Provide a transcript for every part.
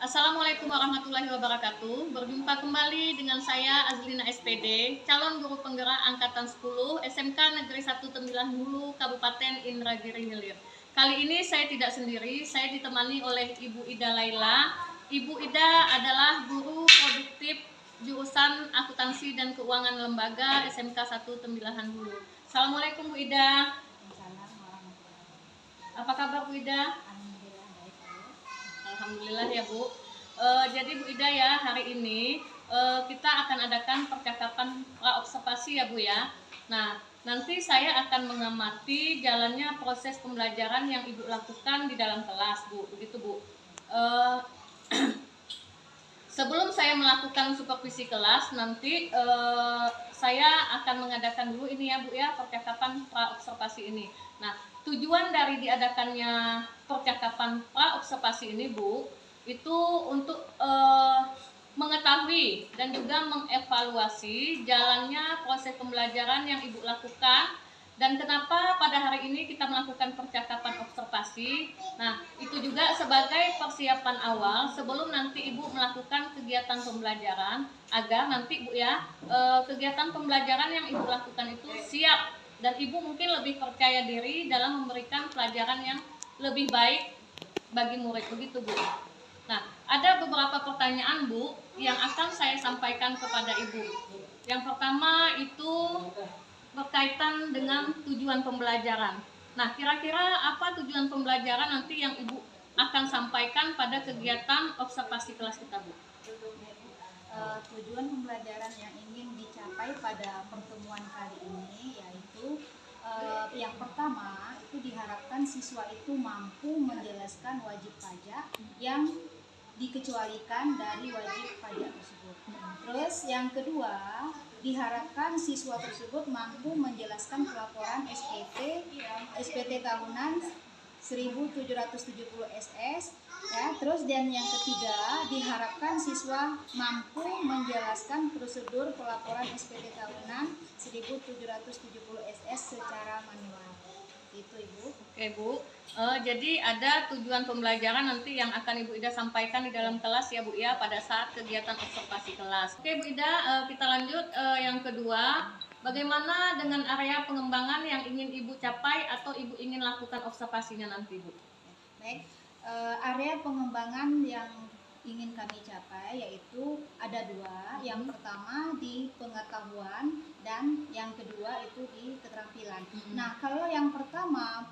Assalamualaikum warahmatullahi wabarakatuh. Berjumpa kembali dengan saya Azlina SPD, calon guru penggerak angkatan 10 SMK Negeri 1 Tembilan Hulu, Kabupaten Indragiri Hilir. Kali ini saya tidak sendiri, saya ditemani oleh Ibu Ida Laila. Ibu Ida adalah guru produktif jurusan Akuntansi dan Keuangan Lembaga SMK 1 Tembilahan Hulu. Assalamualaikum Bu Ida. Apa kabar Bu Ida? Alhamdulillah ya Bu. Jadi Bu Ida ya, hari ini kita akan adakan percakapan observasi ya Bu ya. Nah, nanti saya akan mengamati jalannya proses pembelajaran yang Ibu lakukan di dalam kelas Bu, begitu Bu. Sebelum saya melakukan supervisi kelas, nanti saya akan mengadakan dulu ini ya Bu ya, percakapan pra-observasi ini. Nah, tujuan dari diadakannya percakapan pra-observasi ini Bu, itu untuk mengetahui dan juga mengevaluasi jalannya proses pembelajaran yang Ibu lakukan. Dan kenapa pada hari ini kita melakukan percakapan observasi. Nah, itu juga sebagai persiapan awal sebelum nanti Ibu melakukan kegiatan pembelajaran, agar nanti Bu ya, kegiatan pembelajaran yang Ibu lakukan itu siap dan Ibu mungkin lebih percaya diri dalam memberikan pelajaran yang lebih baik bagi murid, begitu Bu. Nah, ada beberapa pertanyaan Bu yang akan saya sampaikan kepada Ibu. Yang pertama itu berkaitan dengan tujuan pembelajaran. Nah, kira-kira apa tujuan pembelajaran nanti yang Ibu akan sampaikan pada kegiatan observasi kelas kita, Bu? Tujuan pembelajaran yang ingin dicapai pada pertemuan kali ini yaitu yang pertama itu diharapkan siswa itu mampu menjelaskan wajib pajak yang dikecualikan dari wajib pajak tersebut. Terus yang kedua, diharapkan siswa tersebut mampu menjelaskan pelaporan SPT tahunan 1770 SS ya. Terus dan yang ketiga, diharapkan siswa mampu menjelaskan prosedur pelaporan SPT tahunan 1770 SS secara manual. Itu Ibu. Oke Bu, jadi ada tujuan pembelajaran nanti yang akan Ibu Ida sampaikan di dalam kelas ya Bu ya, pada saat kegiatan observasi kelas. Oke Bu Ida, kita lanjut yang kedua. Bagaimana dengan area pengembangan yang ingin Ibu capai atau Ibu ingin lakukan observasinya nanti Bu? Baik, area pengembangan yang ingin kami capai yaitu ada dua. Yang pertama di pengetahuan dan yang kedua itu di keterampilan. Nah, kalau yang pertama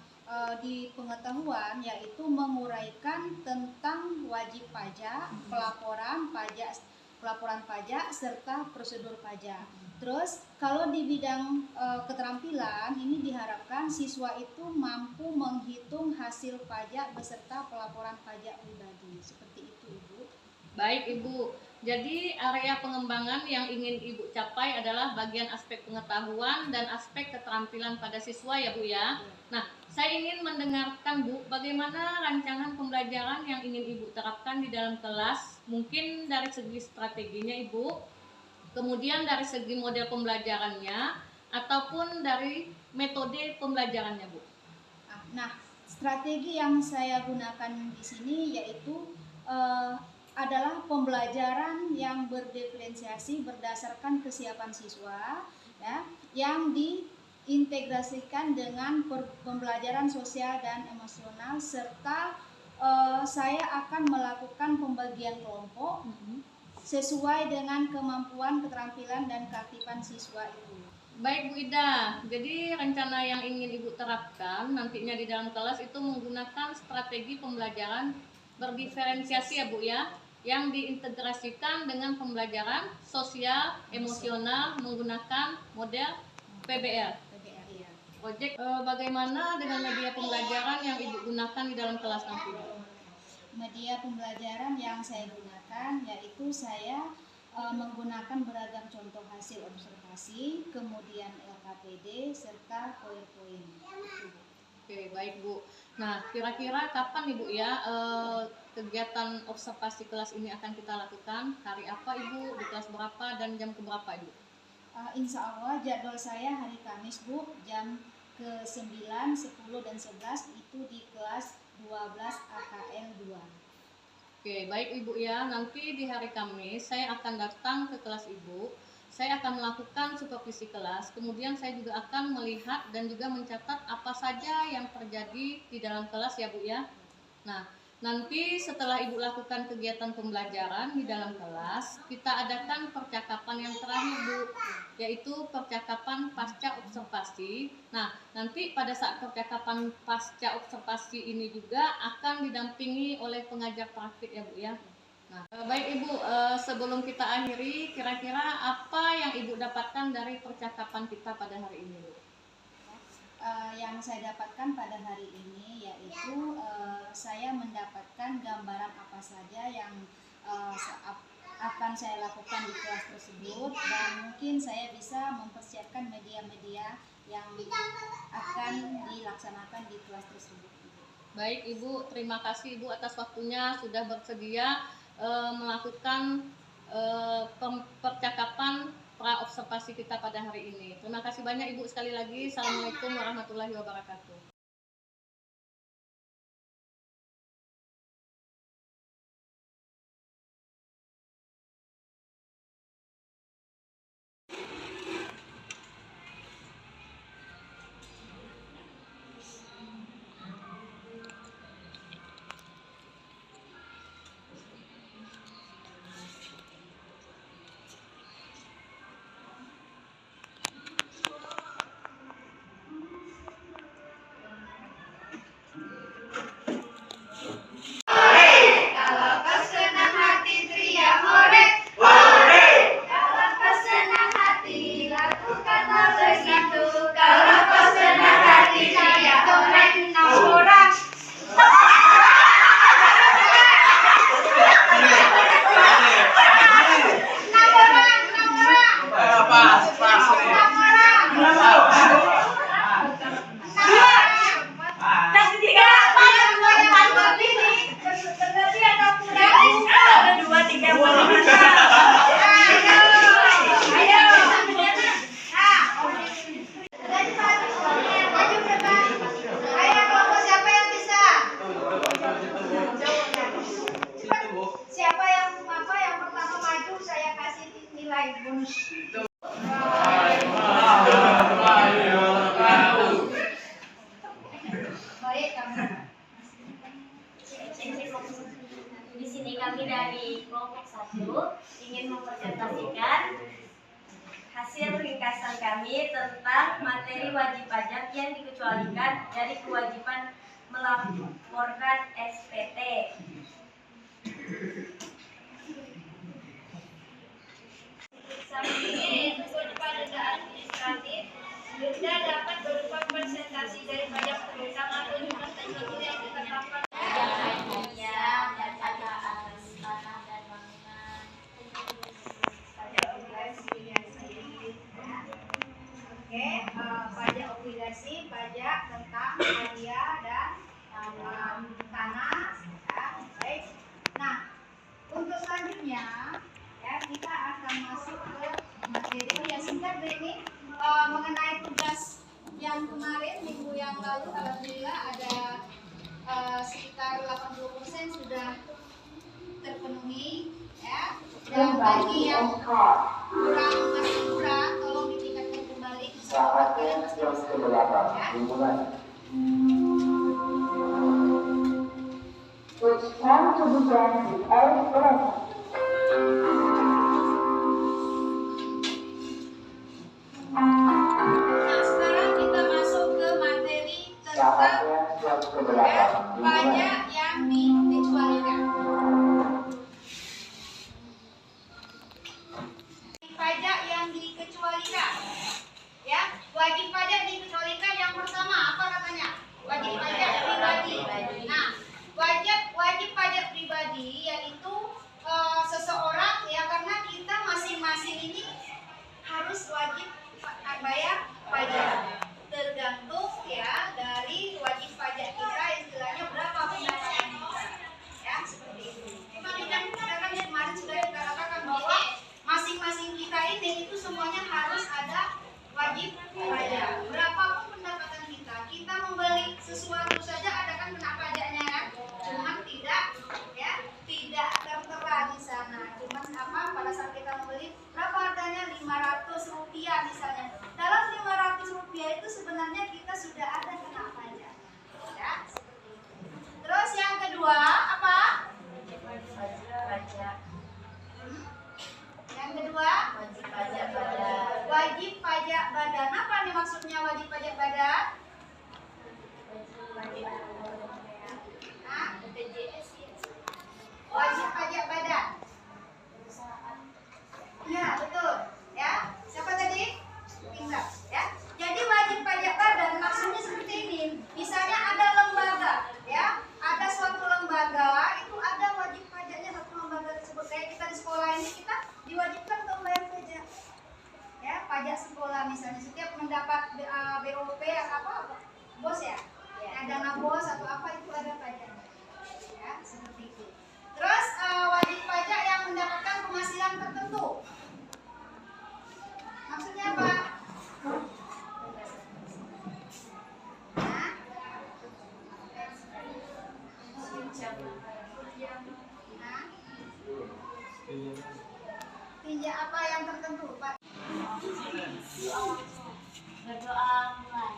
di pengetahuan yaitu menguraikan tentang wajib pajak, pelaporan pajak serta prosedur pajak. Terus kalau di bidang keterampilan ini diharapkan siswa itu mampu menghitung hasil pajak beserta pelaporan pajak pribadi. Seperti itu Ibu. Baik Ibu, jadi area pengembangan yang ingin Ibu capai adalah bagian aspek pengetahuan dan aspek keterampilan pada siswa ya Bu ya. Nah, saya ingin mendengarkan Bu, bagaimana rancangan pembelajaran yang ingin Ibu terapkan di dalam kelas, mungkin dari segi strateginya Ibu, kemudian dari segi model pembelajarannya, ataupun dari metode pembelajarannya Bu. Nah, strategi yang saya gunakan di sini yaitu adalah pembelajaran yang berdiferensiasi berdasarkan kesiapan siswa ya, yang diintegrasikan dengan pembelajaran sosial dan emosional serta saya akan melakukan pembagian kelompok sesuai dengan kemampuan, keterampilan dan keaktifan siswa itu. Baik Bu Ida, jadi rencana yang ingin Ibu terapkan nantinya di dalam kelas itu menggunakan strategi pembelajaran berdiferensiasi ya Bu ya, yang diintegrasikan dengan pembelajaran sosial, emosional menggunakan model PBL. Iya. Project bagaimana dengan media pembelajaran yang Ibu gunakan di dalam kelas nanti? Media pembelajaran yang saya gunakan yaitu saya menggunakan beragam contoh hasil observasi, kemudian LKPD serta PowerPoint. Oke, baik Bu. Nah, kira-kira kapan Ibu ya kegiatan observasi kelas ini akan kita lakukan? Hari apa Ibu? Di kelas berapa dan jam keberapa Ibu? Insya Allah jadwal saya hari Kamis Bu, jam ke-9, 10, dan 11 itu di kelas 12 AKL 2. Oke, baik Ibu ya. Nanti di hari Kamis saya akan datang ke kelas Ibu. Saya akan melakukan supervisi kelas. Kemudian saya juga akan melihat dan juga mencatat apa saja yang terjadi di dalam kelas ya Bu ya. Nah, nanti setelah Ibu lakukan kegiatan pembelajaran di dalam kelas, kita adakan percakapan yang terakhir Bu, yaitu percakapan pasca observasi. Nah, nanti pada saat percakapan pasca observasi ini juga akan didampingi oleh pengajar praktik ya Bu ya. Nah, baik Ibu, sebelum kita akhiri, kira-kira apa yang Ibu dapatkan dari percakapan kita pada hari ini Bu? Yang saya dapatkan pada hari ini yaitu saya mendapatkan gambaran apa saja yang akan saya lakukan di kelas tersebut, dan mungkin saya bisa mempersiapkan media-media yang akan dilaksanakan di kelas tersebut. Baik Ibu, terima kasih Ibu atas waktunya sudah bersedia melakukan percakapan pra-observasi kita pada hari ini. Terima kasih banyak Ibu sekali lagi. Assalamualaikum warahmatullahi wabarakatuh. Di sini kami dari kelompok 1 ingin mempresentasikan hasil ringkasan kami tentang materi wajib pajak yang dikecualikan dari kewajiban melaporkan SPT. Yaitu kewajiban denda administratif. Denda dapat berupa presentasi dari pajak perusahaan atau jumlah tertentu yang ditetapkan. Dan pajak atas tanah dan bangunan. Pajak obligasi, pajak tentang hadiah dan tanah. Baik. Nah, untuk selanjutnya ya kita akan masuk ke materi yang singkat ini mengenai tugas yang kemarin minggu yang lalu. Alhamdulillah ada sekitar 80% sudah terpenuhi ya, dan bagi yang masih kurang tolong ditingkatkan kembali kesempatan kalian masih bisa ya. It's time to begin the eighth lesson. Nah, sekarang kita masuk ke materi tentang pajak yang dikecualikan. Pajak yang dikecualikan, ya, wajib pajak dikecualikan. Yang pertama apa katanya? Wajib pajak pribadi. Nah, wajib pajak pribadi yaitu maksudnya wajib pajak badan? Hah? Wajib pajak badan. Iya, betul. Ya. Siapa tadi? Tinggal, ya. Jadi wajib pajak badan maksudnya seperti ini. Misalnya ada lembaga, ya. Ada suatu lembaga, itu ada wajib pajaknya satu lembaga tersebut. Kayak kita di sekolah ini kita diwajibkan untuk membayar pajak. Ya, pajak sekolah misalnya setiap mendapat BOP apa? Bos ya. Ya, dana bos atau apa itu ada pajaknya. Ya, seperti itu. Terus wajib pajak yang mendapatkan penghasilan tertentu. Maksudnya apa? Hah? Hah? Pinjam apa yang tertentu, Pak? Berdoa mulai.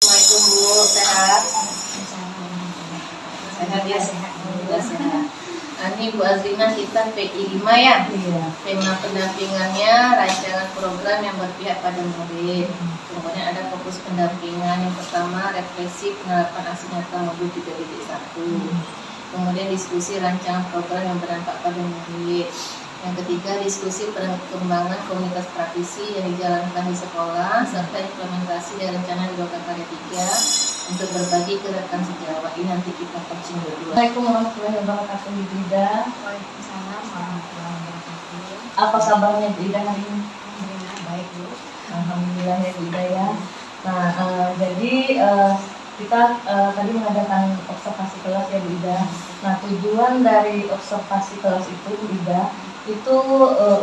Assalamualaikum Bu, sehat? Sehat ya? Alhamdulillah sehat. Ini Bu Azrina kita PI 5 ya? Iya. Tema pendampingannya rancangan program yang berpihak pada murid. Kemudian ada fokus pendampingan yang pertama represi penerapan aksi nyata modul 3.1. Kemudian diskusi rancangan program yang berdampak pada murid. Yang ketiga, diskusi perkembangan komunitas praktisi yang dijalankan di sekolah serta implementasi dari rencana di Loka Karya 3 untuk berbagi ke rekan sejawat. Ini nanti kita coaching berdua. Assalamualaikum warahmatullahi wabarakatuh, Ibu Ida. Waalaikumsalam warahmatullahi wabarakatuh. Apa kabarnya Ibu Ida hari ini? Alhamdulillah baik, Bu. Alhamdulillah ya Ibu Ida ya. Nah, jadi kita tadi mengadakan observasi kelas ya Bu Ida. Nah, tujuan dari observasi kelas itu Bu Ida itu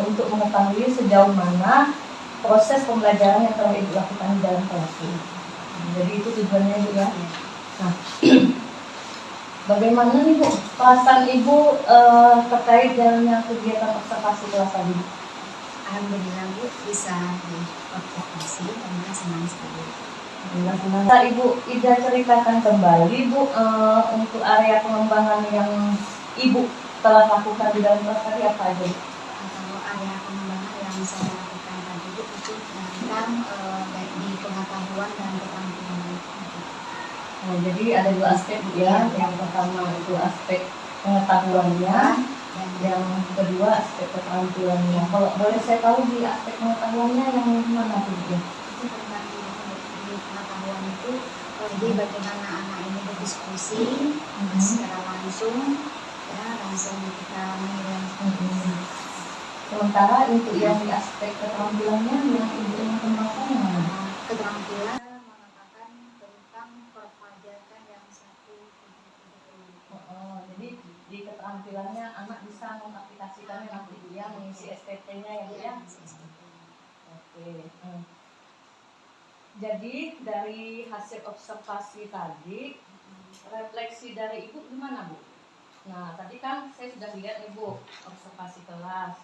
untuk mengetahui sejauh mana proses pembelajaran yang telah Ibu lakukan di dalam kelas ini. Jadi itu tujuannya Bu ya. Nah, bagaimana nih Bu perasaan Ibu terkait jalannya kegiatan observasi kelas tadi? Alhamdulillah Bu bisa diobservasi, karena senang sekali. Nah, Ibu Ida ceritakan kembali Bu untuk area pengembangan yang Ibu telah lakukan di dalam kelas tadi apa aja? Kalau area pengembangan yang saya lakukan tadi Bu itu tentang baik di pengetahuan dan keterampilan. Oh, jadi ada dua aspek Bu ya. Yang pertama itu aspek pengetahuannya, yang kedua aspek keterampilannya. Kalau boleh saya tahu di aspek pengetahuannya yang mana Bu ya? Itu tentang di pengetahuan itu jadi bagaimana anak ini berdiskusi secara langsung, ya langsung kita menilai. Sementara untuk yang di aspek keterampilannya yang Ibu ingin kembangkan yang mana? Keterampilan mengatakan tentang perpajakan yang 170. Jadi di keterampilannya anak bisa mengaplikasikannya nanti Bu ya, mengisi SPT-nya ya Bu ya. Oke. Jadi dari hasil observasi tadi, refleksi dari Ibu gimana Bu? Nah tadi kan saya sudah lihat nih Bu, observasi kelas,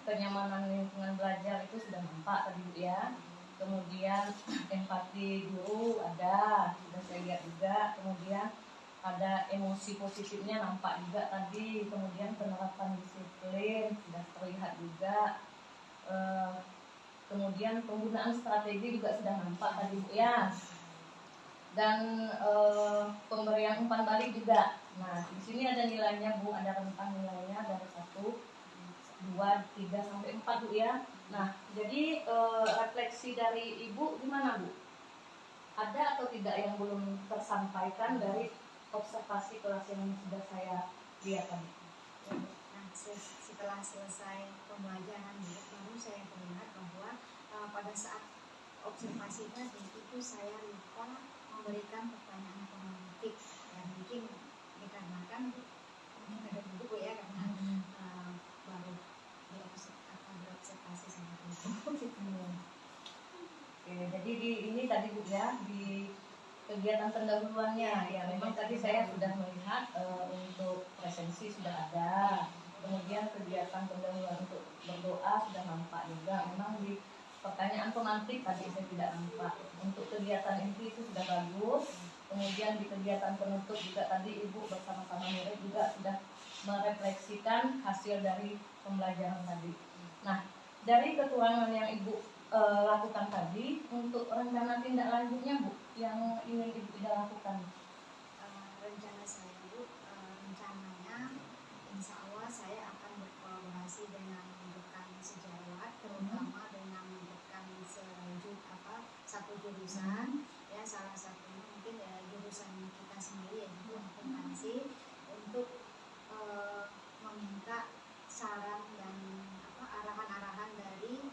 kenyamanan lingkungan belajar itu sudah nampak tadi Bu ya. Kemudian empati guru ada, sudah saya lihat juga. Kemudian ada emosi positifnya nampak juga tadi. Kemudian penerapan disiplin sudah terlihat juga. Kemudian penggunaan strategi juga sudah nampak tadi Bu ya. Dan pemberian umpan balik juga. Nah di sini ada nilainya Bu, ada rentang nilainya dari 1, 2, 3 sampai 4 Bu ya. Nah jadi refleksi dari Ibu gimana Bu? Ada atau tidak yang belum tersampaikan dari observasi kelas yang sudah saya lihat tadi? Nah, setelah selesai pembelajaran baru saya melihat bahwa pada saat observasi tadi itu saya lupa memberikan pertanyaan pemantik yang mungkin dikarenakan mungkin ada buku ya karena baru berobservasi sama itu. Oke, jadi di ini tadi Bu ya, di kegiatan pendahuluannya ya memang tadi saya sudah melihat untuk presensi sudah ada, kemudian kegiatan pendahuluan untuk berdoa sudah nampak juga. Memang di pertanyaan pemantik tadi saya tidak nampak. Untuk kegiatan inti itu sudah bagus. Kemudian di kegiatan penutup juga tadi Ibu bersama-sama murid juga sudah merefleksikan hasil dari pembelajaran tadi. Nah dari keterangan yang Ibu lakukan tadi, untuk rencana tindak lanjutnya Bu yang ingin Ibu tidak lakukan? Rencana saya Bu, rencananya insya Allah saya akan berkolaborasi dengan rekan sejawat, terutama dengan rekan satu jurusan ya, salah satunya mungkin ya jurusan kita sendiri yaitu akuntansi, untuk meminta saran dan arahan-arahan dari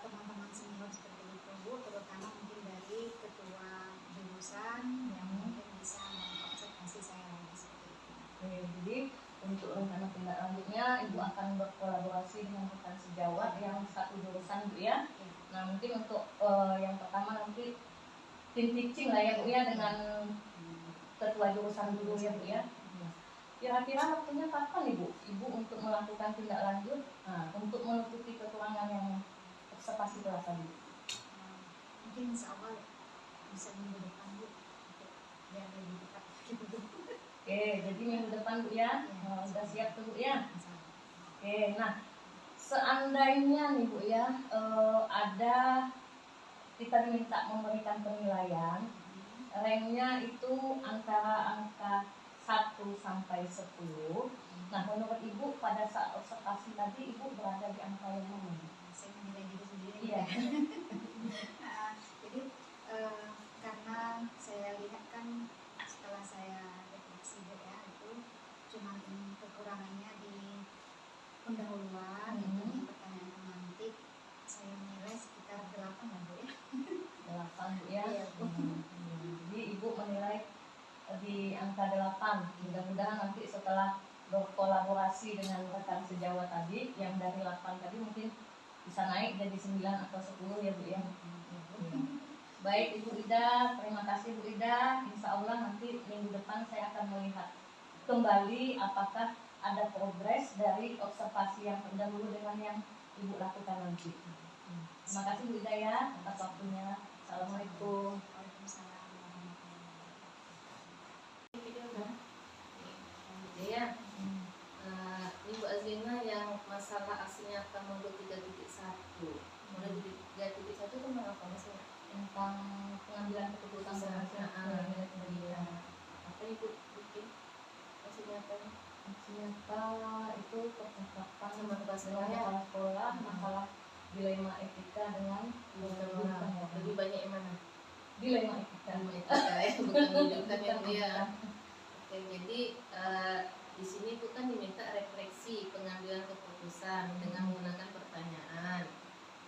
teman-teman senior seperti itu Bu, terutama mungkin dari ketua jurusan yang mungkin bisa mengobservasi saya lagi seperti itu. Oke, jadi untuk rencana tindak lanjutnya Ibu akan berkolaborasi dengan rekan sejawat yang satu jurusan Bu ya. Nah mungkin untuk yang pertama nanti tim teaching lah ya Bu ya, dengan ketua jurusan dulu ya Bu ya. Kira-kira waktunya kapan Ibu untuk melakukan tindak lanjut untuk menutupi kekurangan yang observasi kelas tadi? Mungkin insya Allah bisa minggu depan Bu, biar lebih dekat gitu. Oke, jadi minggu depan Bu ya, sudah siap tuh Bu ya. Oke, nah seandainya nih Bu ya, ada kita diminta memberikan penilaian, ranknya itu antara angka 1 sampai 10. Nah menurut Ibu pada saat observasi tadi Ibu berada di angka yang mana? Saya menilai diri sendiri. Iya. Jadi karena saya lihat kan setelah saya refleksi ya, itu cuma kekurangannya di pendahuluan, di pertanyaan pemantik, saya menilai sekitar 8 lah Bu ya. 8 Bu ya. Iya, Bu. Jadi Ibu menilai di angka 8. Mudah-mudahan nanti setelah berkolaborasi dengan rekan sejawat tadi yang dari 8 tadi mungkin bisa naik jadi 9 atau 10 ya Bu ya. Baik Ibu Ida, terima kasih Bu Ida. Insya Allah nanti minggu depan saya akan melihat kembali apakah ada progres dari observasi yang terdahulu dengan yang Ibu lakukan nanti. Terima kasih Bu Ida ya atas waktunya. Assalamualaikum. Ya, ini Bu Azlina yang masalah aksi nyata modul 3.1. Modul 3.1 itu tentang apa maksudnya? Tentang pengambilan keputusan Iya. Apa Ibu bikin aksi nyatanya? Ternyata itu percakapan Sama kepala sekolah dengan ya? kepala sekolah masalah dilema etika dengan kehidupan ya. Lebih banyak yang mana? Dilema etika. Ilmu etika ya, bukan kehidupan yang dia. Oke, jadi di sini itu kan diminta refleksi pengambilan keputusan dengan menggunakan pertanyaan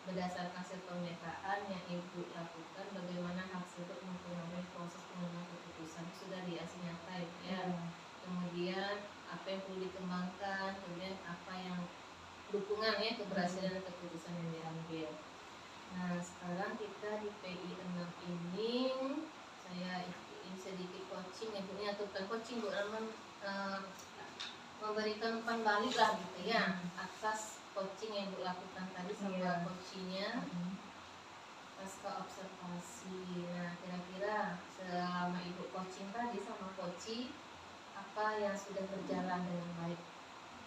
berdasarkan hasil pemetaan yang Ibu lakukan, bagaimana hal tersebut mempengaruhi proses pengambilan keputusan. Sudah di aksi nyata ya. Kemudian apa yang perlu dikembangkan, kemudian apa yang dukungan ya keberhasilan keputusan yang diambil. Nah, sekarang kita di PI 6 ini saya ingin sedikit coaching ya Bu, ini atau bukan coaching Bu, namun memberikan umpan balik lah gitu ya atas coaching yang Bu lakukan tadi sama coachingnya pasca observasi. Nah, kira-kira selama Ibu coaching tadi sama coaching apa yang sudah berjalan dengan baik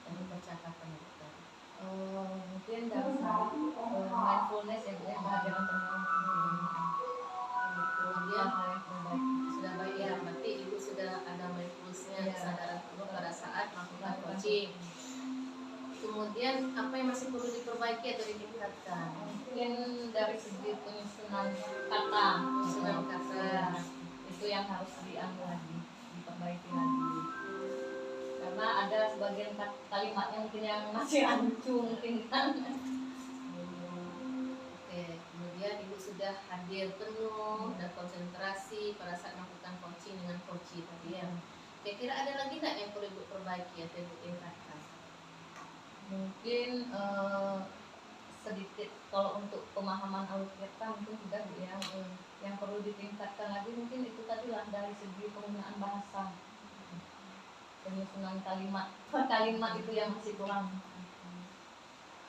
dari percakapan Ibu tadi? Mungkin dari mindfulness ya Bu ya, kehadiran tenang. Kemudian sudah baik ya, berarti Ibu sudah ada mindfulness-nya, kesadaran penuh pada saat melakukan coaching. Kemudian apa yang masih perlu diperbaiki atau ditingkatkan? Mungkin dari segi penyusunan kata, itu yang harus diambil lagi, diperbaiki lagi. Karena ada sebagian kalimatnya mungkin yang masih rancu mungkin kan. Oke, kemudian Ibu sudah hadir penuh dan konsentrasi pada saat melakukan coaching dengan coaching tadi ya. Kira-kira ada lagi nggak yang perlu Ibu perbaiki atau Ibu tingkatkan? Mungkin sedikit kalau untuk pemahaman Alkitab mungkin sudah Bu ya. Yang perlu ditingkatkan lagi mungkin itu tadi lah dari segi penggunaan bahasa, penyusunan kalimat itu yang masih kurang.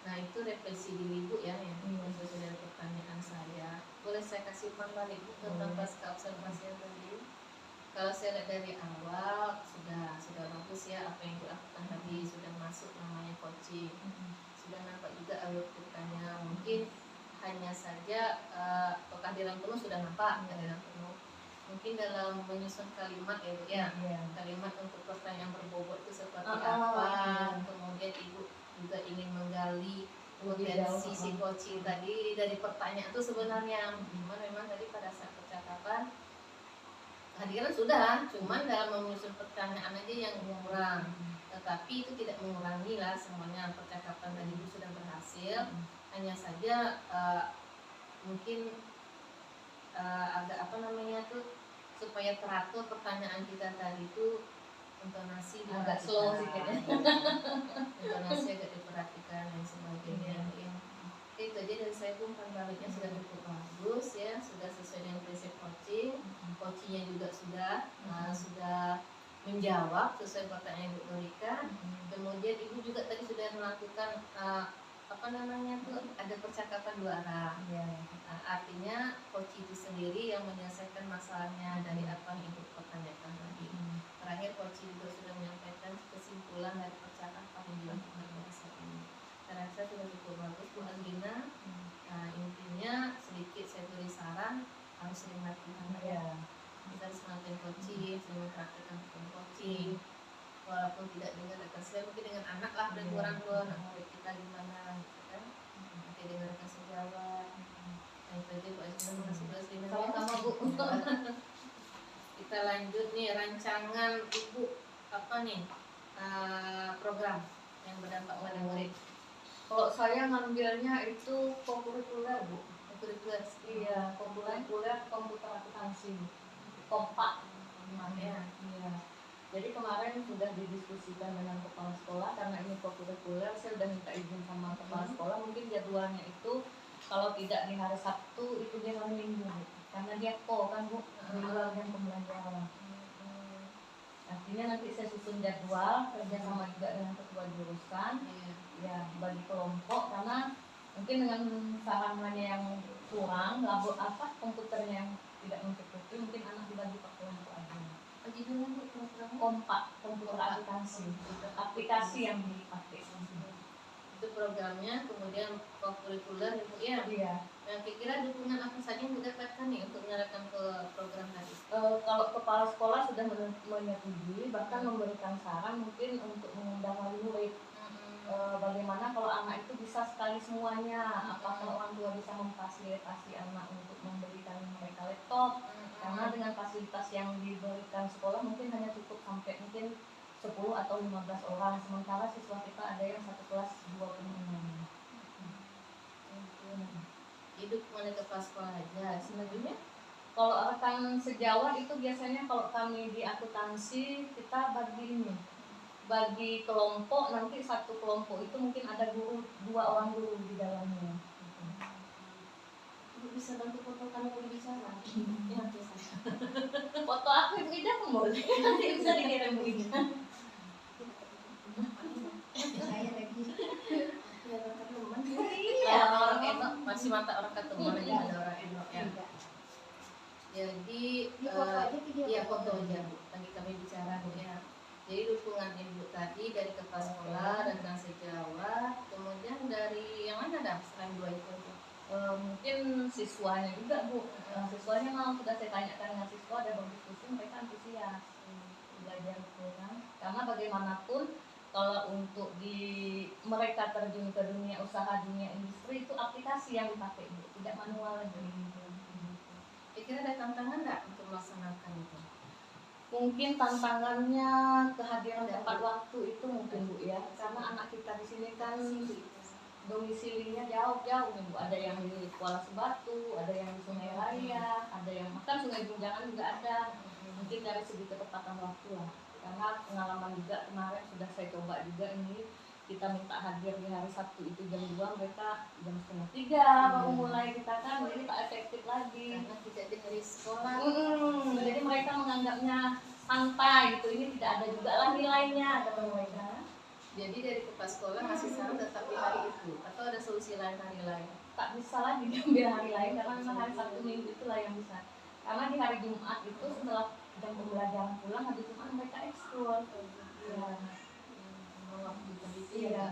Nah, itu refleksi diri Ibu ya, yang sesuai dengan pertanyaan saya. Boleh saya kasih umpan balik Bu tentang pasca observasi yang tadi? Kalau saya lihat dari awal sudah bagus ya apa yang Ibu lakukan tadi, sudah masuk namanya coaching, sudah nampak juga alur ceritanya. Mungkin hanya saja kehadiran penuh sudah nampak kehadiran penuh. Mungkin dalam menyusun kalimat ya Bu ya, kalimat untuk pertanyaan berbobot itu seperti apa. Kemudian Ibu juga ingin menggali potensi si coaching tadi dari pertanyaan itu sebenarnya. Cuman memang tadi pada saat percakapan kehadiran sudah, cuman dalam menyusun pertanyaan aja yang kurang. Tetapi itu tidak mengurangi lah semuanya, percakapan tadi itu sudah berhasil. Hanya saja mungkin agak apa namanya tuh, supaya teratur pertanyaan kita tadi itu intonasi agak slow sedikit ya. Intonasi agak diperhatikan dan sebagainya ya. Itu aja dari saya pun umpan baliknya sudah cukup bagus ya, sudah sesuai dengan prinsip coaching. Coachingnya juga sudah menjawab sesuai pertanyaan yang Ibu berikan. Kemudian Ibu juga tadi sudah melakukan apa namanya tuh, ada percakapan dua arah. Artinya coach itu sendiri yang menyelesaikan masalahnya dari apa yang Ibu pertanyakan tadi. Terakhir coach juga sudah menyampaikan kesimpulan dari percakapan yang dilakukan pada saat ini. Saya rasa sudah cukup bagus Bu Azlina. Nah, intinya sedikit saya beri saran, harus sering latihan ya. Kita harus latihan coaching, sering mempraktikkan coaching. Walaupun tidak dengan rekan saya, mungkin dengan anak lah dan orang tua, kita gimana gitu kan. Nanti dengan rekan sejawat. Nah, itu aja Bu Azlina, terima kasih Bu Azlina. Sama-sama Bu. Kita lanjut nih, rancangan Ibu apa nih program yang berdampak pada murid. Kalau saya ngambilnya itu kokurikuler Bu. Kokurikuler. Iya, kokurikuler komputer akuntansi. Kompak. Ya. Iya. Jadi kemarin sudah didiskusikan dengan kepala sekolah, karena ini kokurikuler, saya sudah minta izin sama kepala sekolah, mungkin jadwalnya itu kalau tidak di hari Sabtu itu di hari Minggu, karena dia kan Bu, di luar jam pembelajaran. Artinya nanti saya susun jadwal kerjasama juga dengan ketua jurusan, ya bagi kelompok, karena mungkin dengan sarannya yang kurang, komputernya yang tidak mencukupi, mungkin anak dibagi per kelompok aja. Judulnya program Kompak, komputer aplikasi yang dipakai. itu programnya, kemudian kurikuler itu ya. Iya. Yang kira-kira dukungan apa saja yang didapatkan nih untuk menyerahkan ke program tadi? Kalau kepala sekolah sudah menyetujui, bahkan memberikan saran mungkin untuk mengundang wali murid. Bagaimana kalau anak itu bisa sekali semuanya, apakah orang tua bisa memfasilitasi anak untuk memberikan mereka laptop, karena dengan fasilitas yang diberikan sekolah mungkin hanya cukup sampai mungkin 10 atau 15 orang, sementara siswa kita ada yang satu kelas 26. Jadi dukungan ke kepala sekolah aja. Sebenarnya kalau rekan sejawat itu biasanya kalau kami di akuntansi kita bagi kelompok, nanti satu kelompok itu mungkin ada guru, 2 orang guru di dalamnya. Ibu bisa bantu foto kamu kalau bicara. Ya, biasa. Foto aku Ibu Ida pun boleh, nanti bisa dikirim Bu Ida. Saya lagi. Orang enok masih mantap orang ketemu lagi ada orang enok ya. Jadi Ini foto aja, video iya foto. foto aja Bu. Lagi kami bicara Bu ya. Jadi dukungan Ibu tadi dari kepala sekolah dan sejawat, kemudian dari yang mana dah selain 2 itu? Mungkin siswanya juga Bu. Siswanya mau sudah saya tanyakan dengan siswa, ada berdiskusi, mereka antusias belajar itu kan. Karena bagaimanapun kalau untuk mereka terjun ke dunia usaha, dunia industri, itu aplikasi yang dipakai Bu, tidak manual lagi. Kira-kira ada tantangan nggak untuk melaksanakan itu? Mungkin tantangannya kehadiran tepat waktu itu mungkin Bu ya, karena anak kita di sini kan domisilinya jauh-jauh nih Bu. Ada yang di Kuala Sebatu, ada yang di Sungai Raya, ada yang bahkan Sungai Bunjangan juga ada. Mungkin dari segi ketepatan waktu lah. Karena pengalaman juga kemarin sudah saya coba juga ini, kita minta hadir di hari Sabtu itu jam 2, mereka jam 2:30 baru mulai kita kan, jadi tak efektif lagi. Karena tidak dari sekolah. Jadi mereka menganggapnya santai gitu, ini tidak ada juga lah nilainya kata mereka. Jadi dari kepala sekolah ngasih saran tetap di hari itu atau ada solusi lain hari lain? Tak bisa lagi diambil hari lain karena memang hari Sabtu Minggu itulah yang bisa. Karena di hari Jumat itu setelah jam pembelajaran pulang, habis Jumat mereka ekskul. Iya. Iya.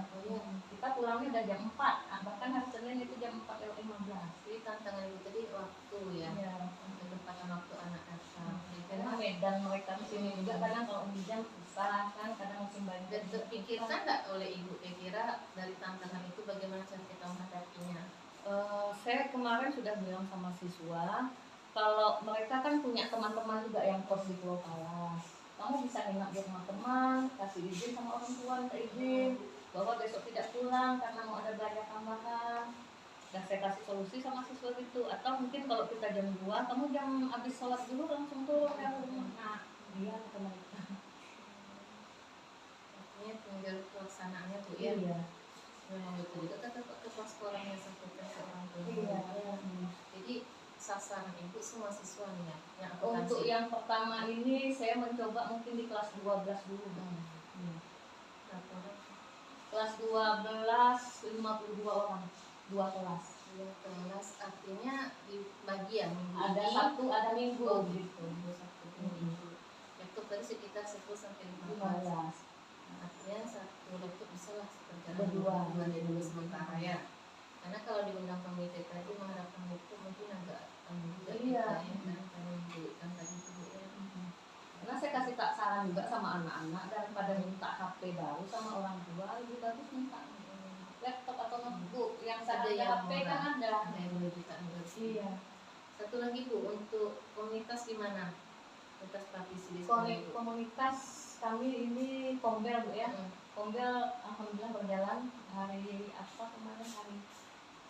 Kita pulangnya udah jam 4, bahkan hari Senin itu jam 4:15. Jadi tantangan Ibu tadi waktu ya, Iya. ketepatan waktu anak datang. Karena medan mereka di sini juga kadang kalau hujan susah kan, kadang musim banjir. Dan terpikirkan nggak oleh Ibu kira-kira dari tantangan itu bagaimana cara kita menghadapinya? Saya kemarin sudah bilang sama siswa, kalau mereka kan punya teman-teman juga yang kos di Pulau Palas, kamu bisa nginap di rumah teman, kasih izin sama orang tua, minta izin bahwa besok tidak pulang karena mau ada belanja tambahan. Dan saya kasih solusi sama siswa gitu. Atau mungkin kalau kita jam 2, kamu jam habis sholat dulu langsung turun ke rumah. Nah, dia kata mereka. Artinya tinggal pelaksanaannya tuh ya. Iya. Memang betul juga kata kepala sekolahnya sampaikan ke orang tua. Iya. Jadi sasaran Ibu semua siswa nih ya, yang Untuk akuntansi. yang pertama ini saya mencoba mungkin di kelas 12 dulu. Berapa orang? Kelas 12 52 orang, 2 kelas. 2 kelas artinya dibagi ya minggu Ada ini. Sabtu, ada Minggu Oh, gitu. Minggu Sabtu Minggu. Laptop tadi sekitar 10 sampai 15. 15. Artinya satu laptop bisa lah sekitar Berdua. dua sementara ya. Karena kalau diundang komite tadi mengharapkan laptop mungkin agak juga Iya. kita ya kan karena diberikan tadi itu ya. Karena saya kasih tak saran juga sama anak-anak, daripada minta HP baru sama orang tua, lebih bagus minta laptop atau notebook yang Ada ada yang HP kan ada. Ada yang 2 juta enggak sih? Iya. Satu lagi Bu, untuk komunitas gimana? Komunitas praktisi di sekolah Ibu. Komunitas kami ini Kombel Bu ya. Kombel alhamdulillah berjalan. Hari apa kemarin, hari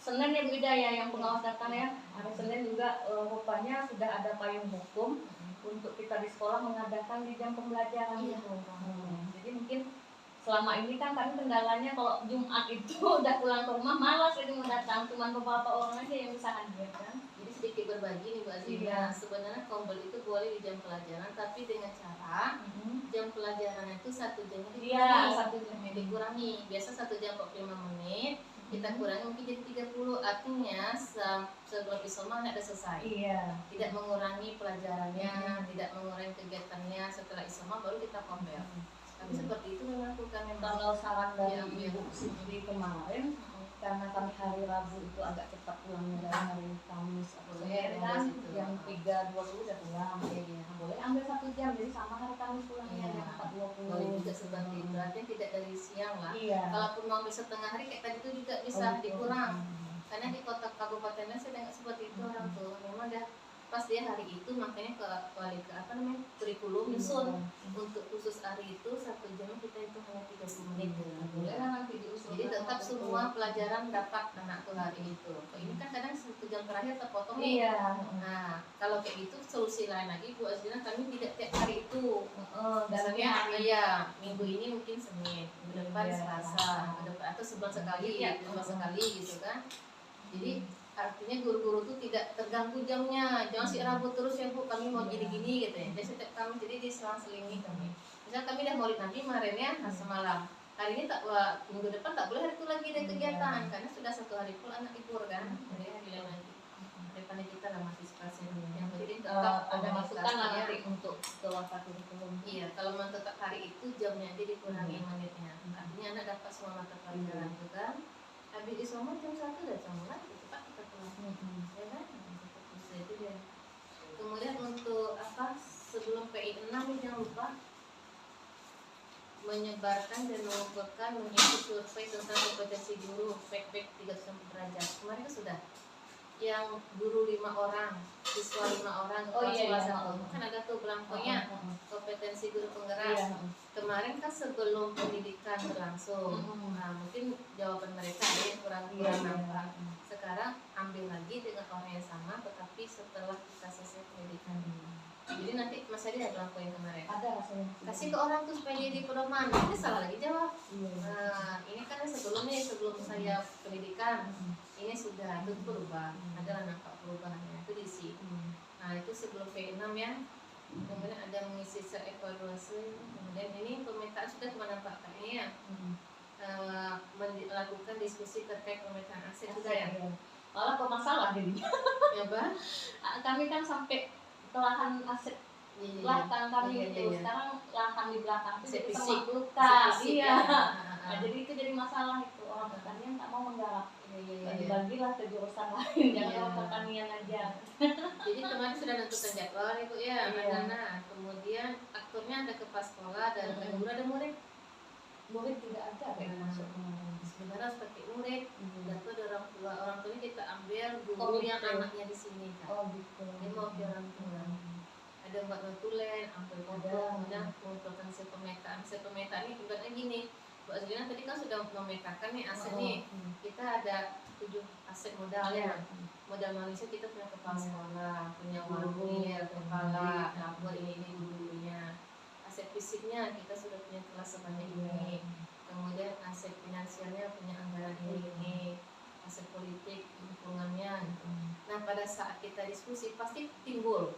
Senin ya Bu Ida ya, yang pengawas datang ya. Hari Senin juga rupanya sudah ada payung hukum untuk kita di sekolah mengadakan di jam pembelajaran Iya. itu. Jadi mungkin selama ini kan kami kendalanya kalau Jumat itu udah pulang ke rumah malas itu mau datang, cuma beberapa orang aja yang bisa hadir kan. Jadi sedikit berbagi nih Bu Azina. Iya. Sebenarnya kombel itu boleh di jam pelajaran, tapi dengan cara jam pelajaran itu 1 jam Iya, dikurangi. Dikurangi. Biasa 1 jam 45 menit, kita kurangi mungkin jadi 30. Artinya sebelum isoma ada selesai. Iya. Tidak mengurangi pelajarannya, tidak mengurangi kegiatannya. Setelah isoma baru kita kombel. Tapi seperti itu memang lakukan memang. Kalau saran dari Iya. Ibu Siti kemarin, karena kami hari Rabu itu agak cepat pulangnya dari hari Kamis atau Boleh, Senin kan, boleh situ. jam 3.20 udah pulang. Iya. Boleh ambil 1 jam, jadi sama hari Kamis pulangnya Iya. jam 4.20. Boleh juga seperti itu. Artinya tidak dari siang lah. Iya. Kalaupun mau ambil setengah hari kayak tadi itu juga bisa dikurang. Karena di kota kabupatennya saya dengar seperti itu orang tuh. Memang dah pas dia hari itu makanya ke kurikulum nyusun untuk khusus hari itu 1 jam kita itu hanya 30 menit. Boleh lah nanti diusul. Jadi tetap semua pelajaran dapat anak tuh hari itu. Ini kan kadang 1 jam terakhir terpotong nih. Iya. Nah, kalau kayak gitu solusi lain lagi Bu Azina, kami tidak tiap hari itu. Dalamnya Misalnya minggu ini mungkin Senin, minggu depan Iya. Selasa, minggu depan atau sebulan sekali, Iya. sebulan sekali gitu kan. Jadi artinya guru-guru tuh tidak terganggu jamnya. Jangan si Rabu terus ya Bu, kami mau gini-gini gitu ya. Jadi setiap kami jadi diselang-selingi kami. Misal kami udah Maulid Nabi kemarin ya, semalam. Hari ini minggu depan tak boleh hari itu lagi ada kegiatan karena sudah 1 hari full anak libur kan. Jadi hari lain lagi. Daripada kita lah partisipasi. Yang penting tetap ada masukan lah komunikasinya. nanti untuk ke waktu kurikulum. Iya, kalau mau tetap hari itu jamnya aja dikurangi menitnya. Artinya anak dapat semua mata pelajaran juga. Habis isoma jam 1 udah jam mulai, cepat kita pulang. Ya kan? Bisa itu dia. Kemudian untuk sebelum PI 6 nih jangan lupa menyebarkan dan mengumpulkan mengisi survei tentang kompetensi guru PEK 360 derajat. Kemarin itu sudah yang guru 5 orang, siswa 5 orang, kepala sekolah 1. Kan ada tuh belangkonya kompetensi guru penggerak. Kemarin kan sebelum pendidikan berlangsung. Nah, mungkin jawaban mereka ada yang kurang nampak. Sekarang ambil lagi dengan orang yang sama, tetapi setelah kita selesai pendidikan. Jadi nanti Mas Adi ada belangko yang kemarin. Ada rasanya. Kasih ke orang tuh supaya dia di pedoman. Ini salah lagi jawab. Nah, ini kan sebelum saya pendidikan. Ini sudah itu berubah. Adalah nampak perubahannya itu diisi. Nah, itu sebelum P6 ya. Kemudian ada mengisi evaluasi. Kemudian ini pemetaan sudah kemana Pak? Ini ya. Melakukan diskusi terkait pemetaan aset juga ya. Malah pemasalah jadinya. Ya Bang? Kami kan sampai ke lahan aset belakang kami itu. Sekarang lahan di belakang itu Aset jadi fisik. termaklukkan. Fisik, Iya. ya. Nah, jadi itu jadi masalah itu orang pertanian tak mau menggarap. Iya. Dibagilah ke jurusan lain, jangan Iya. orang pertanian aja. Jadi kemarin sudah tentukan jadwal Ibu ya, Iya. Nah, kemudian aktornya ada kepala sekolah dan guru ada murid. Murid tidak ada kayak masuk kemarin. Sebenarnya harus pakai murid. Dan tuh ada orang tuanya kita ambil guru Komite. yang anaknya di sini kan. Oh gitu. Ini mau ke orang tua. Ada buat notulen, ambil foto, kemudian mengumpulkan hasil pemetaan. Hasil pemetaan ini ibaratnya gini. Bu Azlina tadi kan sudah memetakan nih aset nih. Kita ada 7 aset modal ya. Modal manusia kita punya kepala sekolah, punya wakil, kepala, dapur ini gurunya. Aset fisiknya kita sudah punya kelas sebanyak ini. Kemudian aset finansialnya punya anggaran ini. Aset politik, lingkungannya. Nah pada saat kita diskusi pasti timbul.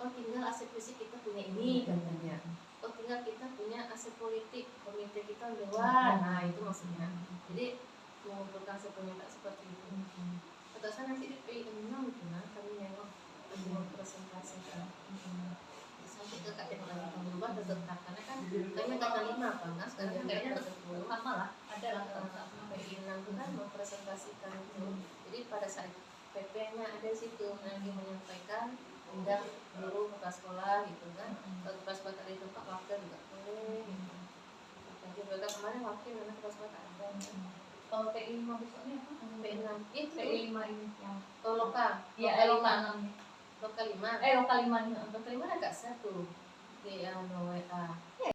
Oh tinggal aset fisik kita punya ini katanya. Oh tinggal kita punya aset politik, komite kita dewan. Nah itu maksudnya. Jadi mengumpulkan sepenuhnya seperti itu. Atasan nanti di P6 itu nah kami nengok mempresentasikan. Sampai ke KTP lagi berubah tetap karena kan kayaknya kata 5 apa enggak sekarang kayaknya tetap Sama lah, ada lah. P6 itu kan mempresentasikan itu. Jadi pada saat PP-nya ada di situ nanti menyampaikan undang guru kepala sekolah gitu kan. Kalau kepala sekolah tadi itu Pak wakil juga boleh. Nanti mereka kemarin wakil karena kepala sekolah tak ada. Kalau PI 5 besoknya apa? P6 itu PI 5 ini yang lokal. iya Lokal 5. 5. Lokal 5. Lokal 5 nih. Lokal 5 agak satu di WA. Iya